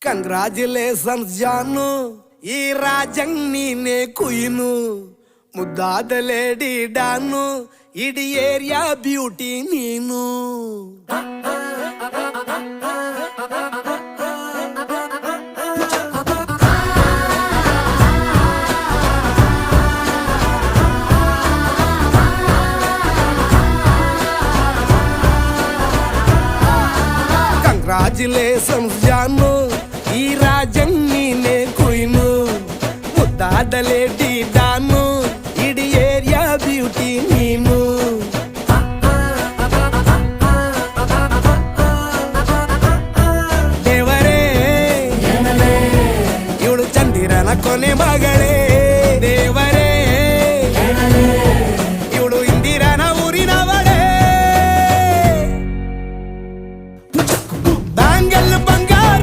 Congratulations ಜಾನು, ಈ ರಾಜಂಗ್ ನೀನೆ ಕುಯ್ನು, ಮುದ್ದಾದ ಲೇಡಿ ಡಾನು, ಇಡೀ ಏರಿಯಾ ಬ್ಯೂಟಿ ನೀನು. ಕಂಗ್ರಾಚುಲೇಷನ್ಸ್ ಜಾನು, ಈ ರಾಜಂಗ್ ನೀನೆ ಕುಯ್ನು, ಮುದ್ದಾದ ಲೇಡಿ